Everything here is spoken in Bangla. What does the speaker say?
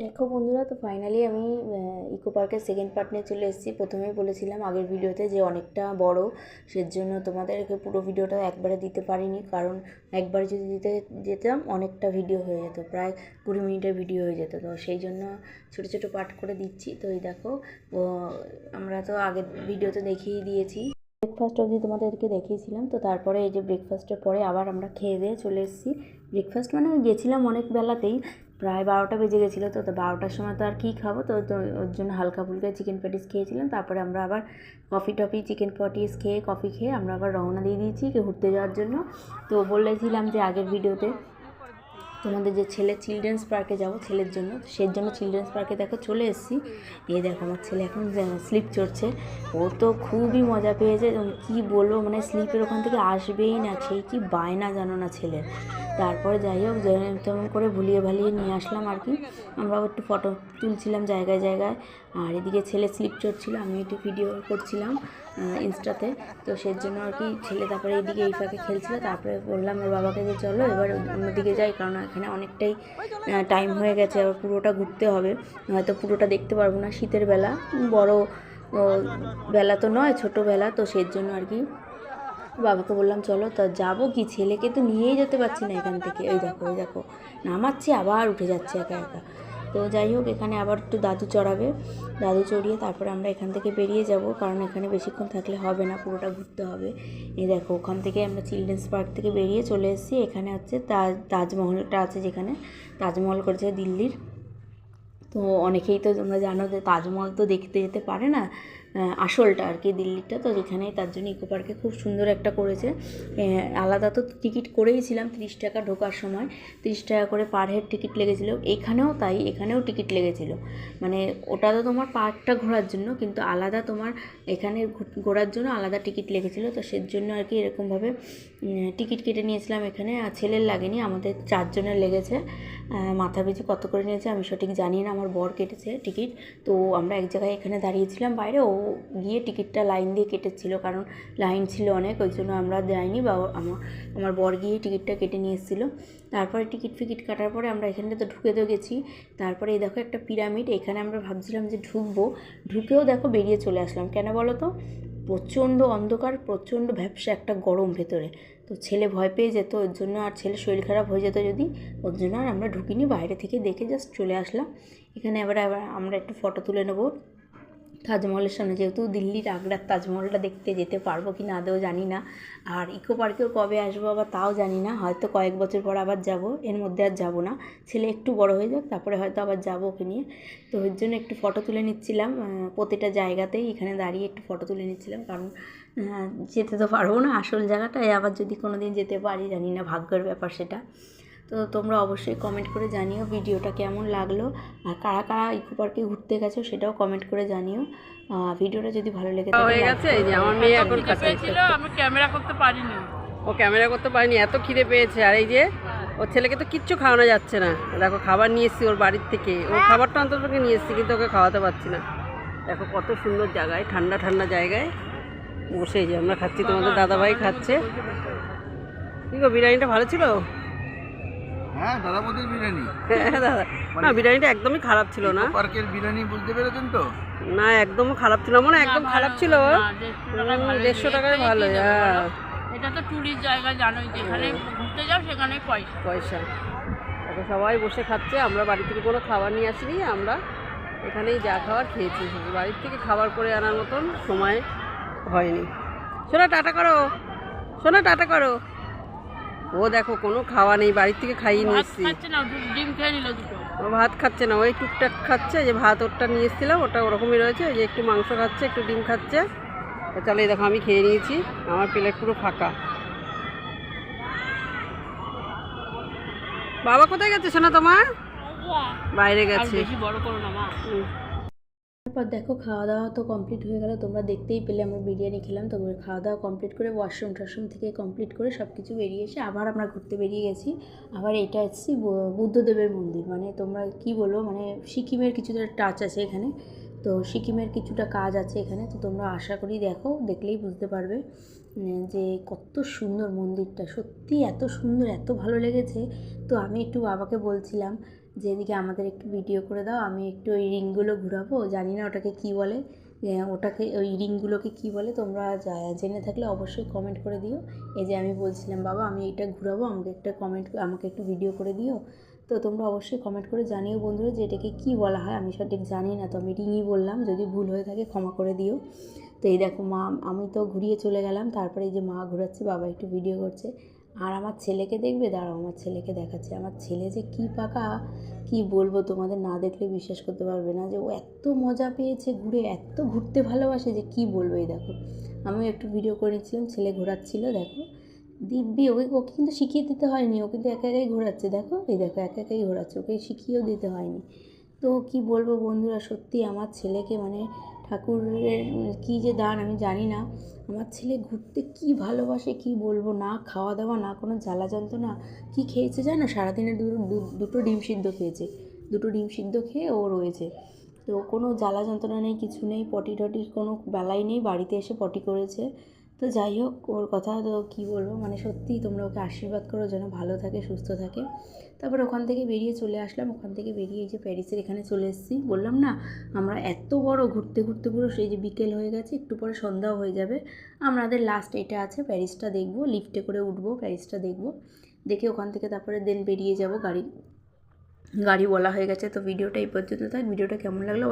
দেখো বন্ধুরা, তো ফাইনালি আমি ইকো পার্কের সেকেন্ড পার্ট নিয়ে চলে এসেছি। প্রথমেই বলেছিলাম আগের ভিডিওতে যে অনেকটা বড়, সেজন্য তোমাদেরকে পুরো ভিডিওটা একবারে দিতে পারিনি, কারণ একবারে যদি দিতে যেতাম অনেকটা ভিডিও হয়ে যেত, প্রায় 20 মিনিটের ভিডিও হয়ে যেত। তো সেই জন্য ছোটো ছোটো পার্ট করে দিচ্ছি। তো এই দেখো, আমরা তো আগের ভিডিওতে দেখিয়ে দিয়েছি, ব্রেকফাস্ট অবধি তোমাদেরকে দেখিয়েছিলাম। তো তারপরে এই যে ব্রেকফাস্টের পরে আবার আমরা খেয়ে দিয়ে চলে এসেছি। ব্রেকফাস্ট মানে গেছিলাম অনেক বেলাতেই, প্রায় 12টা বেজে গেছিলো। তো 12টার সময় তো আর কী খাবো, তো ওর জন্য হালকা ফুলকা চিকেন প্যাটিস খেয়েছিলাম। তারপরে আমরা আবার কফি চিকেন প্যাটিস খেয়ে কফি খেয়ে আমরা আবার রওনা দিয়ে দিয়েছি ঘুরতে যাওয়ার জন্য। তো বলেছিলাম যে আগের ভিডিওতে তোমাদের যে ছেলে চিলড্রেন্স পার্কে যাবো ছেলের জন্য, সেই জন্য চিলড্রেন্স পার্কে দেখো চলে এসেছি। এই দেখো আমার ছেলে এখন স্লিপ চড়ছে, ও তো খুবই মজা পেয়েছে, কি বলবো, মানে স্লিপের ওখান থেকে আসবেই না, সেই কি বায়না জানো না ছেলের। তারপরে যাই হোক তেমন করে ভুলিয়ে ভালিয়ে নিয়ে আসলাম আর কি। আমরাও একটু ফটো তুলছিলাম জায়গায় জায়গায়, আর এদিকে ছেলে স্লিপ চড়ছিল, আমি একটু ভিডিও করছিলাম ইনস্টাতে। তো সেই জন্য আর কি ছেলে তারপরে এইদিকে এই ফাঁকে খেলছিল। তারপরে বললাম ওর বাবাকে যে চলো এবার অন্যদিকে যাই, কারণ এখানে অনেকটাই টাইম হয়ে গেছে, আবার পুরোটা ঘুরতে হবে, হয়তো পুরোটা দেখতে পারবো না। শীতের বেলা, বড় বেলা তো নয়, ছোটো বেলা, তো সেই জন্য আর কি বাবাকে বললাম চলো। তা যাবো কি, ছেলেকে তো নিয়েই যেতে পারছি না এখান থেকে। ওই দেখো নামাচ্ছি আবার উঠে যাচ্ছে একা একা। তো যাই হোক, এখানে আবার একটু দাদু চড়াবে, দাদু চড়িয়ে তারপরে আমরা এখান থেকে বেরিয়ে যাব, কারণ এখানে বেশিক্ষণ থাকলে হবে না, পুরোটা ঘুরতে হবে। এই দেখো, ওখান থেকে আমরা চিলড্রেন্স পার্ক থেকে বেরিয়ে চলে এসেছি। এখানে হচ্ছে তাজমহলটা আছে, যেখানে তাজমহল করেছে দিল্লির। তো অনেকেই তো তোমরা জানো যে তাজমহল তো দেখতে যেতে পারে না, আসলটা আর কি দিল্লিটা। তো এখানেই তার জন্য ইকো পার্কে খুব সুন্দর একটা করেছে। আলাদা তো টিকিট করেইছিলাম, 30 টাকা ঢোকার সময়, 30 টাকা করে পার হেড টিকিট লেগেছিলো। এখানেও তাই, এখানেও টিকিট লেগেছিলো। মানে ওটা তো তোমার পার্কটা ঘোরার জন্য, কিন্তু আলাদা তোমার এখানে ঘোরার জন্য আলাদা টিকিট লেগেছিলো। তো সেই জন্য আর কি এরকমভাবে টিকিট কেটে নিয়েছিলাম এখানে। আর ছেলের লাগেনি, আমাদের 4 জনের লেগেছে। মাথা পিছু কত করে নিয়েছে আমি সঠিক জানি না, আমার বর কেটেছে টিকিট। তো আমরা এক জায়গায় এখানে দাঁড়িয়েছিলাম বাইরে, ও গিয়ে টিকিটটা লাইন দিয়ে কেটেছিল, কারণ লাইন ছিল অনেক, ওই জন্য আমরা যাইনি, বা আমার বর গিয়ে টিকিটটা কেটে নিয়ে এসেছিলো। তারপরে টিকিট কাটার পরে আমরা এখানটাতে ঢুকে তো গেছি। তারপরে এই দেখো একটা পিরামিড, এখানে আমরা ভাবছিলাম যে ঢুকবো, ঢুকেও দেখো বেরিয়ে চলে আসলাম। কেন বলো তো, প্রচণ্ড অন্ধকার, প্রচণ্ড ভ্যাপসা একটা গরম ভেতরে। তো ছেলে ভয় পেয়ে যেত, ওর জন্য, আর ছেলে শরীর খারাপ হয়ে যেত যদি, ওর জন্য আর আমরা ঢুকিনি, বাইরে থেকে দেখে জাস্ট চলে আসলাম। এখানে আবার আমরা একটু ফটো তুলে নেবো তাজমহলের সামনে, যেহেতু দিল্লির আগ্রার তাজমহলটা দেখতে যেতে পারবো কি না আদৌ জানি না। আর ইকো পার্কেও কবে আসবো আবার তাও জানি না, হয়তো কয়েক বছর পর আবার যাব, এর মধ্যে আর যাব না। ছেলে একটু বড় হয়ে যাক, তারপরে হয়তো আবার যাবো ওকে নিয়ে। তো ওর জন্য একটু ফটো তুলে নিচ্ছিলাম, প্রতিটা জায়গাতেই এখানে দাঁড়িয়ে একটু ফটো তুলে নিচ্ছিলাম, কারণ যেতে তো পারবো না আসল জায়গাটায়, আবার যদি কোনো দিন যেতে পারি, জানি না, ভাগ্যের ব্যাপার সেটা। তো তোমরা অবশ্যই কমেন্ট করে জানিও ভিডিওটা কেমন লাগলো, আর কারা কারা ইকো পার্কে ঘুরতে গেছো সেটাও কমেন্ট করে জানিও। ভিডিওটা যদি ভালো লেগে থাকে হয়ে গেছে। এই যে আমার মেয়ে এখন খাচ্ছে, আমি ক্যামেরা করতে পারিনি, ও ক্যামেরা করতে পারিনি, এত খিদে পেয়েছে। আর এই যে ওর ছেলেকে তো কিচ্ছু খাওয়ানো যাচ্ছে না। দেখো খাবার নিয়ে এসেছি ওর বাড়ির থেকে, ওর খাবারটা অন্তত নিয়ে এসেছি, কিন্তু ওকে খাওয়াতে পারছি না। দেখো কত সুন্দর জায়গায়, ঠান্ডা ঠান্ডা জায়গায় বসে যে আমরা খাচ্ছি, তোমাদের দাদাভাই খাচ্ছে। কি গো, বিরিয়ানিটা ভালো ছিল? হ্যাঁ, দাদা বৌদির বিরিয়ানি। হ্যাঁ দাদা, না বিরিয়ানিটা একদমই খারাপ ছিল না। পার্কের বিরিয়ানি বুঝতে পেরেছেন তো? না একদম খারাপ ছিল, মনে একদম খারাপ ছিল। 150 টাকায় ভালো। হ্যাঁ, এটা তো টুরিস্ট জায়গা, জানোই, যেখানে ঘুরতে যাও সেখানে পয়সা। এখন সবাই বসে খাচ্ছে, আমরা বাড়ি থেকে কোনো খাবার নিয়ে আসিনি, আমরা এখানেই যা খাবার খেয়েছি। বাড়ির থেকে খাবার করে আনার মতন সময় হয়নি। শোনা টাটা করো, শোনা টাটা করো। ও দেখো কোনো খাওয়া নেই, বাড়ির থেকে খাইয়ে নিয়ে এসেছি। ডিম খেয়ে নিল দুটো। ও ভাত খাচ্ছে না, ওই টুকটাক খাচ্ছে, যে ভাত ওরটা নিয়ে এসেছিলাম ওটা ওরকমই রয়েছে, যে একটু মাংস খাচ্ছে, একটু ডিম খাচ্ছে। তাহলে এই দেখো আমি খেয়ে নিয়েছি, আমার প্লেট পুরো ফাঁকা। বাবা কোথায় গেছে সোনা তোমার? বাইরে গেছে। বেশি বড় করো না মা। তারপর দেখো খাওয়া দাওয়া তো কমপ্লিট হয়ে গেল, তোমরা দেখতেই পেলে আমরা বিরিয়ানি খেলাম। তো খাওয়া দাওয়া কমপ্লিট করে ওয়াশরুম থেকে কমপ্লিট করে সব কিছু বেরিয়ে এসে আবার আমরা ঘুরতে বেরিয়ে গেছি। আবার এটা এসেছি বুদ্ধদেবের মন্দির, মানে তোমরা কি বলো, মানে সিকিমের কিছুটা টাচ আছে এখানে, তো সিকিমের কিছুটা কাজ আছে এখানে। তো তোমরা আশা করি দেখো, দেখলেই বুঝতে পারবে যে কত সুন্দর মন্দিরটা, সত্যি এত সুন্দর, এত ভালো লেগেছে। তো আমি একটু বাবাকে বলছিলাম যে এদিকে আমাদের একটু ভিডিও করে দাও, আমি একটু ওই রিংগুলো ঘুরাবো, জানি না ওটাকে কী বলে, ওটাকে ওই রিংগুলোকে কী বলে তোমরা জেনে থাকলে অবশ্যই কমেন্ট করে দিও। এই যে আমি বলছিলাম বাবা আমি এটা ঘুরাবো, আমাকে একটু ভিডিও করে দিও। তো তোমরা অবশ্যই কমেন্ট করে জানিও বন্ধুরা যে এটাকে কী বলা হয়, আমি সঠিক জানি না, তো আমি রিংই বললাম, যদি ভুল হয়ে থাকে ক্ষমা করে দিও। তো এই দেখো মা, আমি তো ঘুরিয়ে চলে গেলাম, তারপরে এই যে মা ঘোরাচ্ছে, বাবা একটু ভিডিও করছে। আর আমার ছেলেকে দেখবে, দাঁড়াও আমার ছেলেকে দেখাচ্ছে। আমার ছেলে যে কী পাকা, কি বলবো, তোমাদের না দেখলে বিশ্বাস করতে পারবে না যে ও এত মজা পেয়েছে ঘুরে, এত ঘুরতে ভালোবাসে যে কি বলবো। এই দেখো আমিও একটু ভিডিও করে নিচ্ছিলাম, ছেলে ঘোরাচ্ছিল। দেখো দিব্যি, ওকে কিন্তু শিখিয়ে দিতে হয়নি, ও কিন্তু একা একাই ঘোরাচ্ছে। দেখো এই দেখো একা একাই ঘোরাচ্ছে, ওকে শিখিয়েও দিতে হয়নি। তো কি বলবো বন্ধুরা, সত্যি আমার ছেলেকে মানে ঠাকুরের কী যে দান আমি জানি না। আমার ছেলে ঘুরতে কি ভালোবাসে কি বলবো, না খাওয়া দাওয়া না কোনো জ্বালা যন্ত্রণা। কি খেয়েছে জানো, সারাদিনে দুটো ডিম সিদ্ধ খেয়েছে, দুটো ডিম সিদ্ধ খেয়ে ও রয়েছে। তো কোনো জ্বালা যন্ত্রণা নেই, কিছু নেই, পটি টটির কোনো বেলাই নেই, বাড়িতে এসে পটি করেছে। তো যাই হোক, ওর কথা তো কী বলবো, মানে সত্যিই তোমরা ওকে আশীর্বাদ করো যেন ভালো থাকে সুস্থ থাকে। তারপর ওখান থেকে বেরিয়ে চলে আসলাম, ওখান থেকে বেরিয়ে এই যে প্যারিসের এখানে চলে এসেছি। বললাম না আমরা এত বড় ঘুরতে ঘুরতে পুরো সেই যে বিকেল হয়ে গেছে, একটু পরে সন্ধ্যাও হয়ে যাবে। আমাদের লাস্ট এটা আছে, প্যারিসটা দেখবো, লিফটে করে উঠবো, প্যারিসটা দেখবো, দেখে ওখান থেকে তারপরে দেন বেরিয়ে যাব। গাড়ি বলা হয়ে গেছে। তো ভিডিওটা এই পর্যন্ত থাক। ভিডিওটা কেমন লাগলো